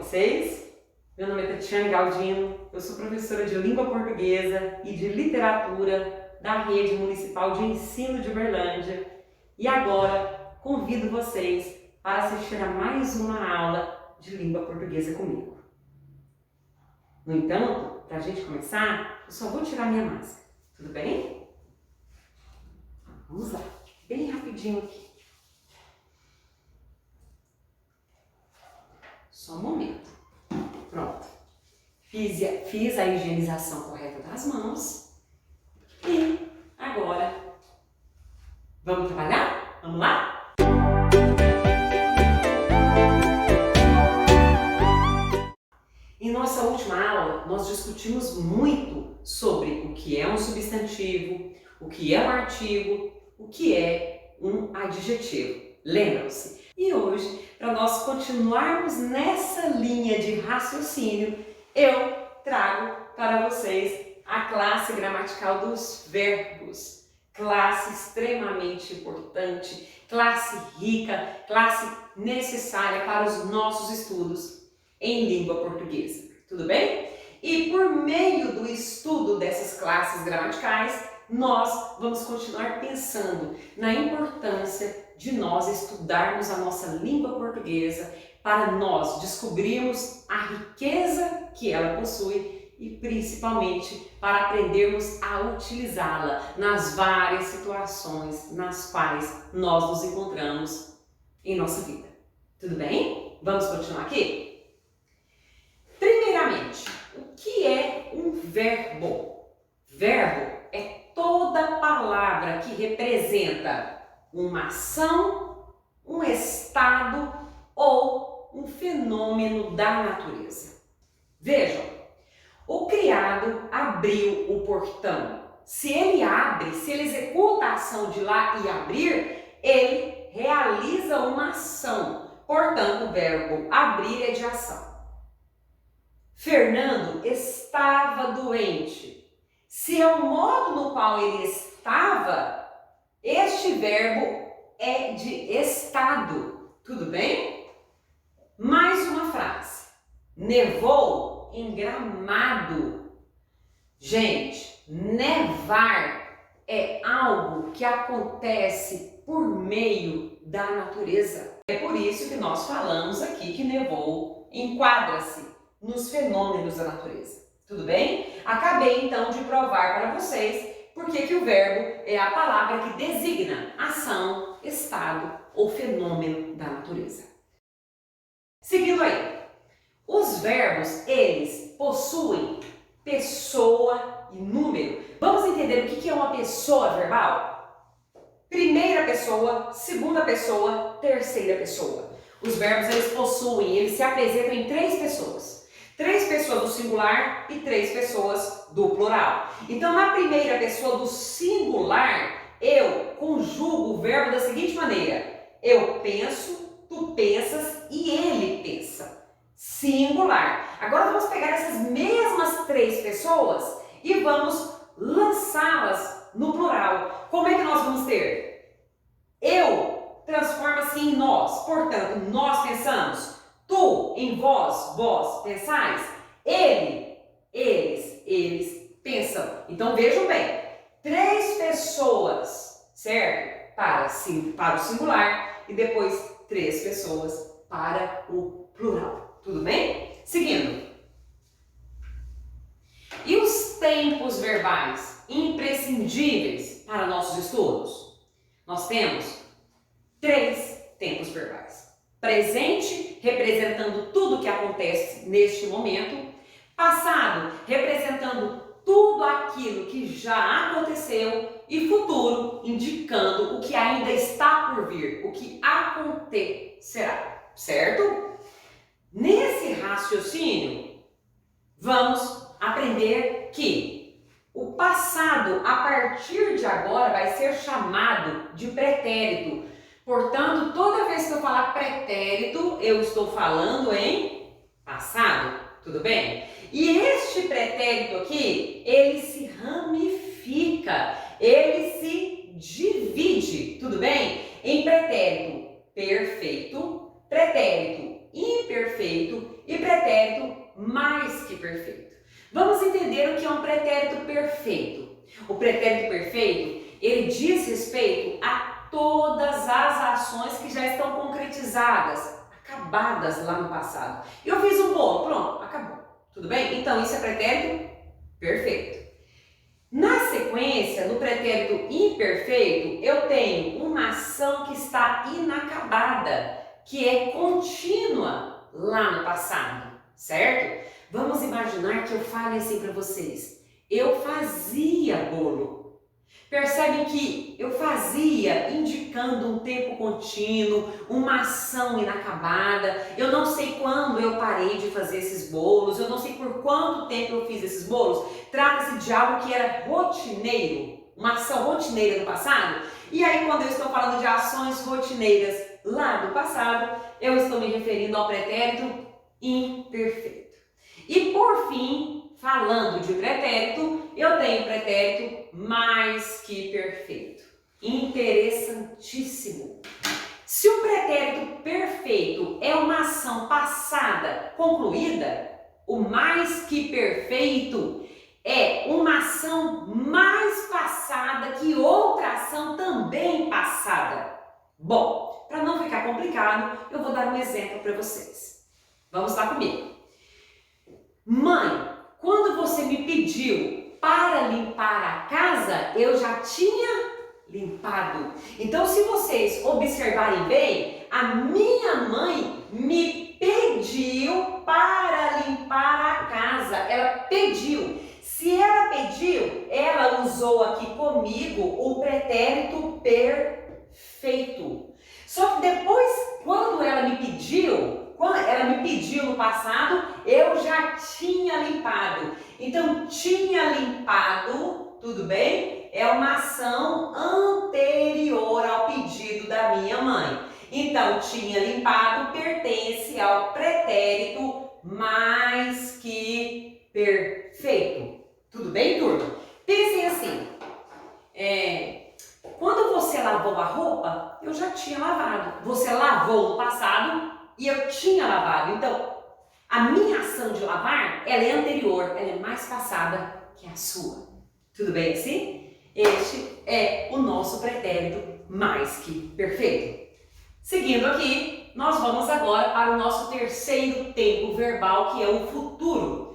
vocês? Meu nome é Tatiane Galdino, eu sou professora de Língua Portuguesa e de Literatura da Rede Municipal de Ensino de Uberlândia e agora convido vocês para assistir a mais uma aula de Língua Portuguesa comigo. No entanto, para a gente começar, eu só vou tirar minha máscara, tudo bem? Vamos lá, bem rapidinho aqui. Só um momento. Pronto. Fiz a higienização correta das mãos. E agora, vamos trabalhar? Vamos lá? Em nossa última aula, nós discutimos muito sobre o que é um substantivo, o que é um artigo, o que é um adjetivo. Lembram-se? E hoje, para nós continuarmos nessa linha de raciocínio, eu trago para vocês a classe gramatical dos verbos. Classe extremamente importante, classe rica, classe necessária para os nossos estudos em língua portuguesa. Tudo bem? E por meio do estudo dessas classes gramaticais, nós vamos continuar pensando na importância de nós estudarmos a nossa língua portuguesa para nós descobrirmos a riqueza que ela possui e principalmente para aprendermos a utilizá-la nas várias situações nas quais nós nos encontramos em nossa vida. Tudo bem? Vamos continuar aqui? Primeiramente, o que é um verbo? Verbo é toda palavra que representa uma ação, um estado ou um fenômeno da natureza. Vejam, o criado abriu o portão. Se ele abre, se ele executa a ação de lá e abrir, ele realiza uma ação. Portanto, o verbo abrir é de ação. Fernando estava doente. Se é o modo no qual ele estava, este verbo é de estado. Tudo bem? Mais uma frase. Nevou em Gramado. Gente, nevar é algo que acontece por meio da natureza. É por isso que nós falamos aqui que nevou enquadra-se nos fenômenos da natureza. Tudo bem? Acabei então de provar para vocês porque que o verbo é a palavra que designa ação, estado ou fenômeno da natureza. Seguindo aí, os verbos, eles possuem pessoa e número. Vamos entender o que é uma pessoa verbal? Primeira pessoa, segunda pessoa, terceira pessoa. Os verbos, eles se apresentam em três pessoas. 3 pessoas do singular e 3 pessoas do plural. Então, na primeira pessoa do singular, eu conjugo o verbo da seguinte maneira. Eu penso, tu pensas e ele pensa. Singular. Agora, vamos pegar essas mesmas 3 pessoas e vamos lançá-las no plural. Como é que nós vamos ter? Eu transforma-se em nós. Portanto, nós pensamos. Tu, em vós pensais. Ele, eles pensam. Então vejam bem, 3 pessoas, certo? Para o singular e depois 3 pessoas para o plural. Tudo bem? Seguindo. E os tempos verbais imprescindíveis para nossos estudos? Nós temos 3 tempos verbais. Presente, representando tudo o que acontece neste momento. Passado, representando tudo aquilo que já aconteceu. E futuro, indicando o que ainda está por vir, o que acontecerá, certo? Nesse raciocínio, vamos aprender que o passado, a partir de agora, vai ser chamado de pretérito. Portanto, toda vez que eu falar pretérito, eu estou falando em passado, tudo bem? E este pretérito aqui, ele se ramifica, ele se divide, tudo bem? Em pretérito perfeito, pretérito imperfeito e pretérito mais que perfeito. Vamos entender o que é um pretérito perfeito. O pretérito perfeito, ele diz respeito a todas as ações que já estão concretizadas, acabadas lá no passado. Eu fiz um bolo, pronto, acabou. Tudo bem? Então isso é pretérito perfeito. Na sequência, no pretérito imperfeito, eu tenho uma ação que está inacabada, que é contínua lá no passado, certo? Vamos imaginar que eu fale assim para vocês. Eu fazia bolo. Percebem que eu fazia indicando um tempo contínuo, uma ação inacabada. Eu não sei quando eu parei de fazer esses bolos, eu não sei por quanto tempo eu fiz esses bolos. Trata-se de algo que era rotineiro, uma ação rotineira no passado. E aí, quando eu estou falando de ações rotineiras lá do passado, eu estou me referindo ao pretérito imperfeito. E por fim, falando de pretérito, eu tenho pretérito mais que perfeito. Interessantíssimo. Se o pretérito perfeito é uma ação passada concluída, o mais que perfeito é uma ação mais passada que outra ação também passada. Bom, para não ficar complicado, eu vou dar um exemplo para vocês. Vamos lá comigo. Mãe, quando você me pediu para limpar a casa, eu já tinha limpado. Então, se vocês observarem bem, a minha mãe me pediu para limpar a casa. Ela pediu. Se ela pediu, ela usou aqui comigo o pretérito perfeito. Só que depois, quando ela me pediu no passado, eu já tinha limpado. Então, tinha limpado, tudo bem? É uma ação anterior ao pedido da minha mãe. Então, tinha limpado pertence ao pretérito mais que perfeito. Tudo bem, turma? Pensem assim. Quando você lavou a roupa, eu já tinha lavado. Você lavou no passado e eu tinha lavado. Então, a minha ação de lavar, ela é anterior, ela é mais passada que a sua. Tudo bem assim? Este é o nosso pretérito mais que perfeito. Seguindo aqui, nós vamos agora para o nosso terceiro tempo verbal, que é o futuro.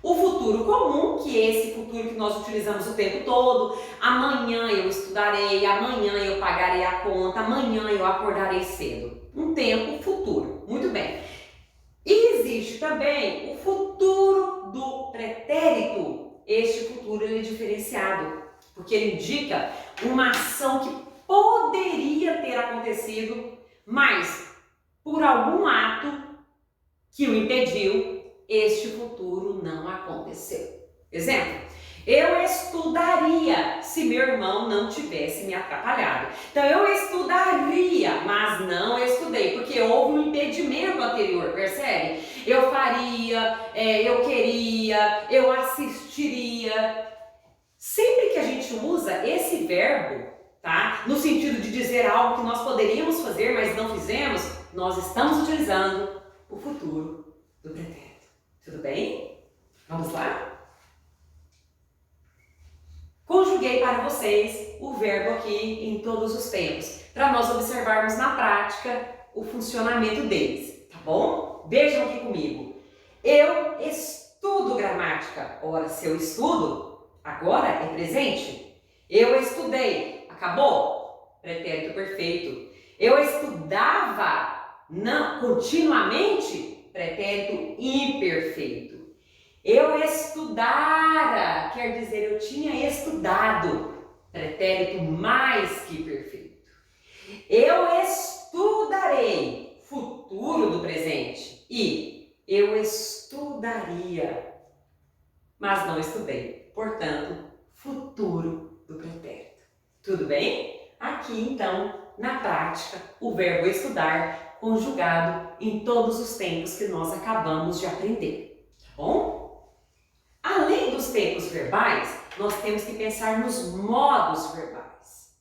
O futuro comum, que é esse futuro que nós utilizamos o tempo todo. Amanhã eu estudarei, amanhã eu pagarei a conta, amanhã eu acordarei cedo. Um tempo futuro. Muito bem. E existe também o futuro do pretérito. Este futuro ele é diferenciado, porque ele indica uma ação que poderia ter acontecido, mas por algum ato que o impediu, este futuro não aconteceu. Exemplo, eu estudaria se meu irmão não tivesse me atrapalhado. Então eu estudaria, mas não estudei, porque houve um impedimento anterior, percebe? Eu faria, eu queria, eu assistiria. Sempre que a gente usa esse verbo, tá? No sentido de dizer algo que nós poderíamos fazer, mas não fizemos, nós estamos utilizando o futuro do pretérito. Tudo bem? Vamos lá? Conjuguei para vocês o verbo aqui em todos os tempos, para nós observarmos na prática o funcionamento deles, tá bom? Vejam aqui comigo. Eu estudo gramática. Ora, se eu estudo, agora é presente. Eu estudei. Acabou? Pretérito perfeito. Eu estudava não continuamente. Pretérito imperfeito. Eu estudara, quer dizer, eu tinha estudado. Pretérito mais que perfeito. Eu estudarei, futuro do presente. E eu estudaria, mas não estudei. Portanto, futuro do pretérito. Tudo bem? Aqui, então, na prática, o verbo estudar conjugado em todos os tempos que nós acabamos de aprender, tá bom? Além dos tempos verbais, nós temos que pensar nos modos verbais.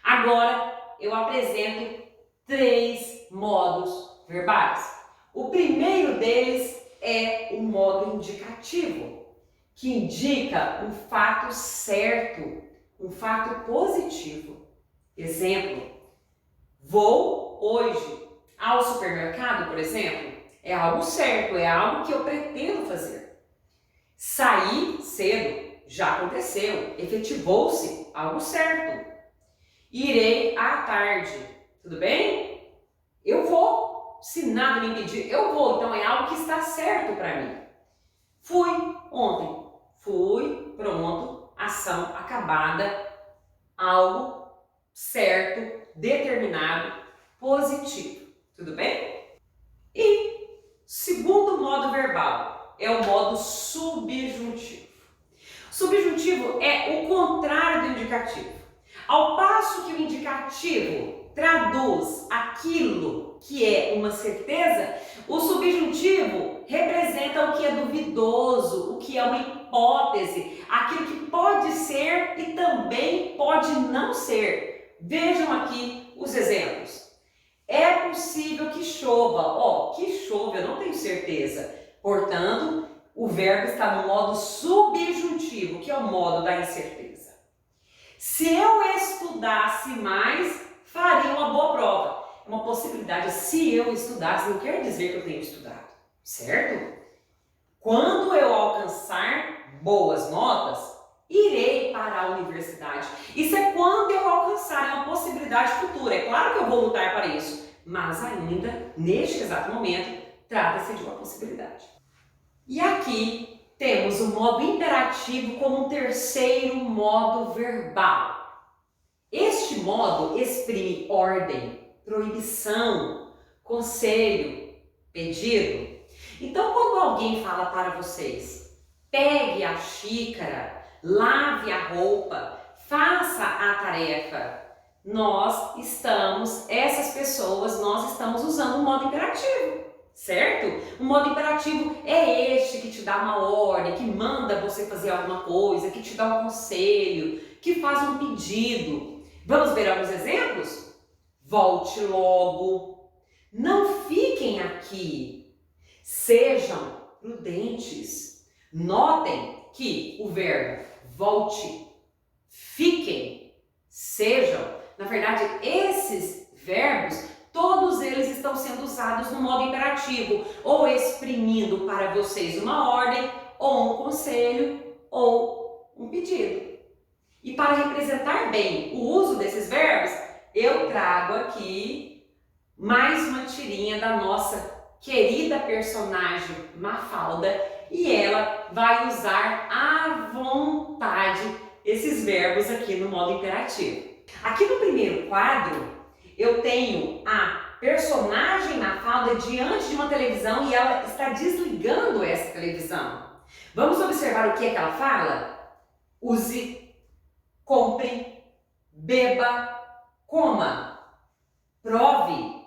Agora, eu apresento 3 modos verbais. O primeiro deles é o modo indicativo, que indica um fato certo, um fato positivo. Exemplo, vou hoje ao supermercado, por exemplo, é algo certo, é algo que eu pretendo fazer. Sair cedo, já aconteceu, efetivou-se, algo certo. Irei à tarde, tudo bem? Eu vou, se nada me impedir, eu vou, então é algo que está certo para mim. Fui ontem, fui, pronto, ação acabada, algo certo, determinado, positivo, tudo bem? E segundo modo verbal é o modo subjuntivo. Subjuntivo é o contrário do indicativo. Ao passo que o indicativo traduz aquilo que é uma certeza, o subjuntivo representa o que é duvidoso, o que é uma hipótese, aquilo que pode ser e também pode não ser. Vejam aqui os exemplos. É possível que chova. Que chove, eu não tenho certeza. Portanto, o verbo está no modo subjuntivo, que é o modo da incerteza. Se eu estudasse mais, faria uma boa prova. É uma possibilidade. Se eu estudasse, não quer dizer que eu tenho estudado, certo? Quando eu alcançar boas notas, irei para a universidade. Isso é quando eu alcançar, é uma possibilidade futura. É claro que eu vou lutar para isso, mas ainda, neste exato momento, trata-se de uma possibilidade. E aqui temos o modo imperativo como um terceiro modo verbal. Este modo exprime ordem, proibição, conselho, pedido. Então, quando alguém fala para vocês, pegue a xícara, lave a roupa, faça a tarefa, nós estamos usando o modo imperativo. Certo? O modo imperativo é este que te dá uma ordem, que manda você fazer alguma coisa, que te dá um conselho, que faz um pedido. Vamos ver alguns exemplos? Volte logo. Não fiquem aqui. Sejam prudentes. Notem que o verbo volte, fiquem, sejam, na verdade, esses verbos todos eles estão sendo usados no modo imperativo, ou exprimindo para vocês uma ordem, ou um conselho, ou um pedido. E para representar bem o uso desses verbos, eu trago aqui mais uma tirinha da nossa querida personagem Mafalda, e ela vai usar à vontade esses verbos aqui no modo imperativo. Aqui no primeiro quadro, eu tenho a personagem Mafalda diante de uma televisão e ela está desligando essa televisão. Vamos observar o que é que ela fala? Use, compre, beba, coma, prove.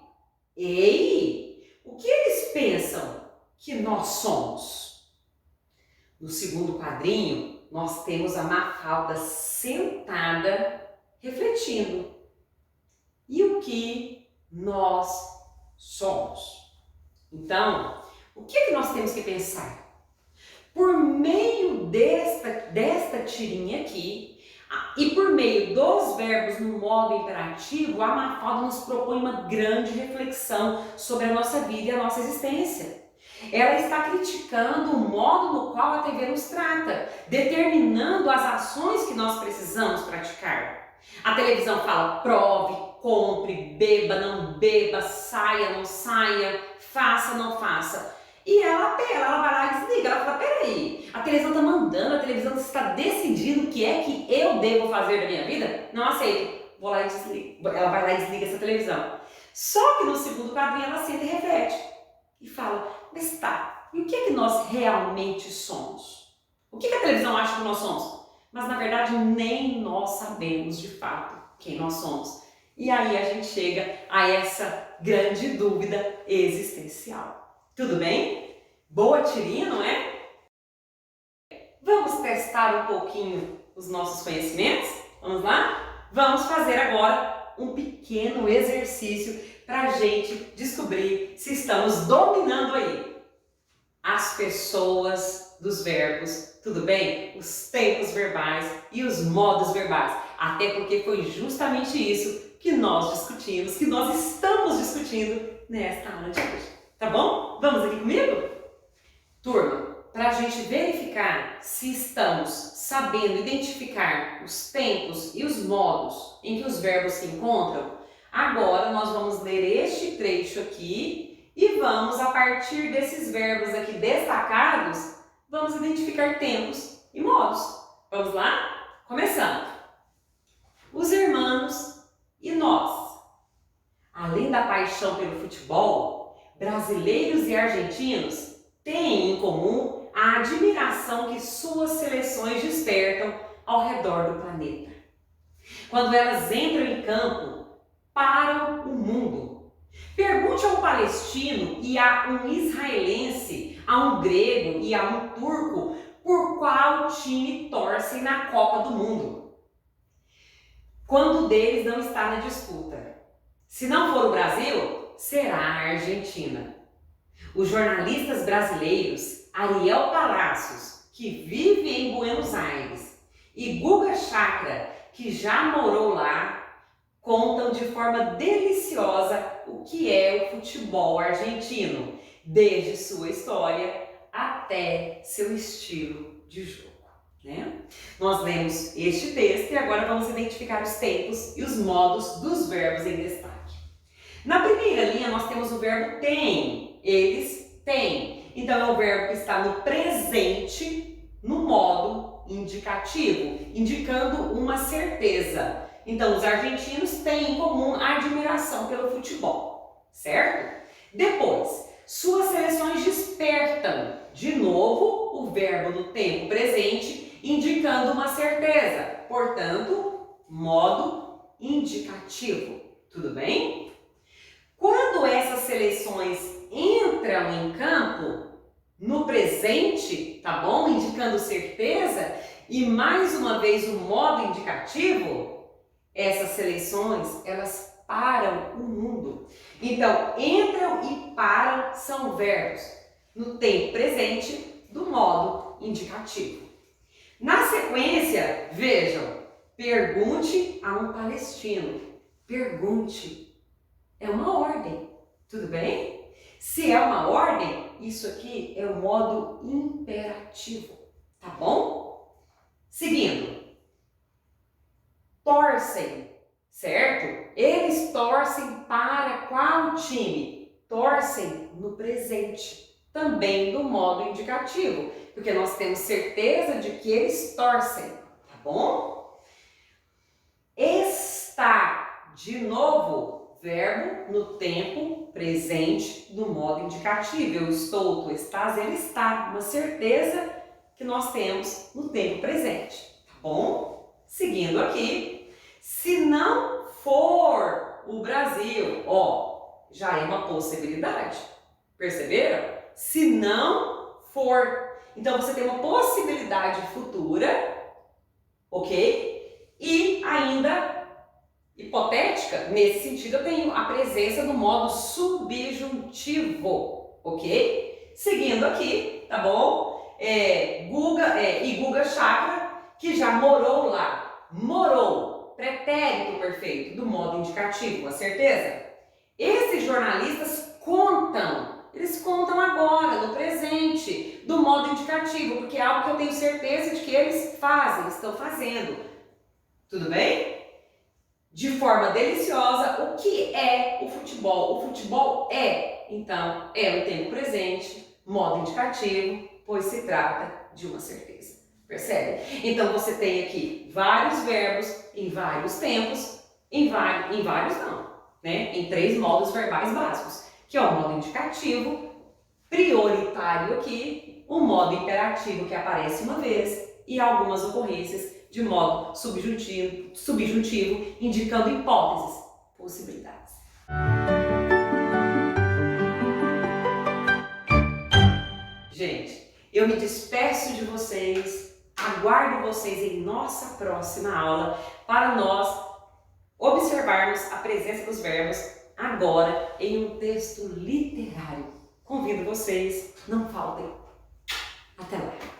Ei, o que eles pensam que nós somos? No segundo quadrinho, nós temos a Mafalda sentada, refletindo. E o que nós somos? Então, o que é que nós temos que pensar? Por meio desta tirinha aqui, e por meio dos verbos no modo imperativo, a Mafalda nos propõe uma grande reflexão sobre a nossa vida e a nossa existência. Ela está criticando o modo no qual a TV nos trata, determinando as ações que nós precisamos praticar. A televisão fala prove, compre, beba, não beba, saia, não saia, faça, não faça. E ela apela, ela vai lá e desliga, ela fala, peraí, a televisão está mandando, a televisão está decidindo o que é que eu devo fazer da minha vida? Não aceito, vou lá e desligo. Ela vai lá e desliga essa televisão. Só que no segundo quadrinho ela senta e reflete e fala, mas tá, e o que é que nós realmente somos? O que a televisão acha que nós somos? Mas na verdade nem nós sabemos de fato quem nós somos. E aí a gente chega a essa grande dúvida existencial. Tudo bem? Boa tirinha, não é? Vamos testar um pouquinho os nossos conhecimentos? Vamos lá? Vamos fazer agora um pequeno exercício para a gente descobrir se estamos dominando aí as pessoas dos verbos, tudo bem? Os tempos verbais e os modos verbais. Até porque foi justamente isso que nós discutimos, que nós estamos discutindo nesta aula de hoje. Tá bom? Vamos aqui comigo? Turma, para a gente verificar se estamos sabendo identificar os tempos e os modos em que os verbos se encontram, agora nós vamos ler este trecho aqui e vamos, a partir desses verbos aqui destacados, vamos identificar tempos e modos. Vamos lá? Começando. Os irmãos e nós. Além da paixão pelo futebol, brasileiros e argentinos têm em comum a admiração que suas seleções despertam ao redor do planeta. Quando elas entram em campo, param o mundo. Pergunte a um palestino e a um israelense, a um grego e a um turco por qual time torcem na Copa do Mundo, quando um deles não está na disputa. Se não for o Brasil, será a Argentina. Os jornalistas brasileiros Ariel Palacios, que vive em Buenos Aires, e Guga Chakra, que já morou lá, contam de forma deliciosa o que é o futebol argentino, desde sua história até seu estilo de jogo, né? Nós lemos este texto e agora vamos identificar os tempos e os modos dos verbos em destaque. Na primeira linha nós temos o verbo tem, eles têm. Então é o verbo que está no presente, no modo indicativo, indicando uma certeza. Então, os argentinos têm em comum a admiração pelo futebol, certo? Depois, suas seleções despertam, de novo, o verbo no tempo presente, indicando uma certeza. Portanto, modo indicativo. Tudo bem? Quando essas seleções entram em campo, no presente, tá bom? Indicando certeza, e mais uma vez o modo indicativo, essas seleções, elas param o mundo. Então, entram e param são verbos no tempo presente do modo indicativo. Na sequência, vejam, pergunte a um palestino. Pergunte. É uma ordem, tudo bem? Se é uma ordem, isso aqui é o modo imperativo, tá bom? Seguindo. Torcem, certo? Eles torcem para qual time? Torcem no presente, também no modo indicativo, porque nós temos certeza de que eles torcem, tá bom? Está, de novo, verbo no tempo presente, no modo indicativo. Eu estou, tu estás, ele está, uma certeza que nós temos no tempo presente, tá bom? Seguindo aqui. Se não for o Brasil, ó, já é uma possibilidade. Perceberam? Se não for. Então, você tem uma possibilidade futura, ok? E ainda hipotética, nesse sentido, eu tenho a presença do modo subjuntivo, ok? Seguindo aqui, tá bom? Guga Chakra, que já morou lá. Morou. Pretérito perfeito, do modo indicativo, com certeza? Esses jornalistas contam, eles contam agora, no presente, do modo indicativo, porque é algo que eu tenho certeza de que eles fazem, estão fazendo. Tudo bem? De forma deliciosa, o que é o futebol? O futebol é, então, é o tempo presente, modo indicativo, pois se trata de uma certeza. Percebe? Então você tem aqui vários verbos em vários tempos, em vários não, né? Em 3 modos verbais básicos, que é o modo indicativo, prioritário aqui, o modo imperativo que aparece uma vez e algumas ocorrências de modo subjuntivo, indicando hipóteses, possibilidades. Gente, eu me despeço de vocês. Aguardo vocês em nossa próxima aula para nós observarmos a presença dos verbos agora em um texto literário. Convido vocês, não faltem. Até lá!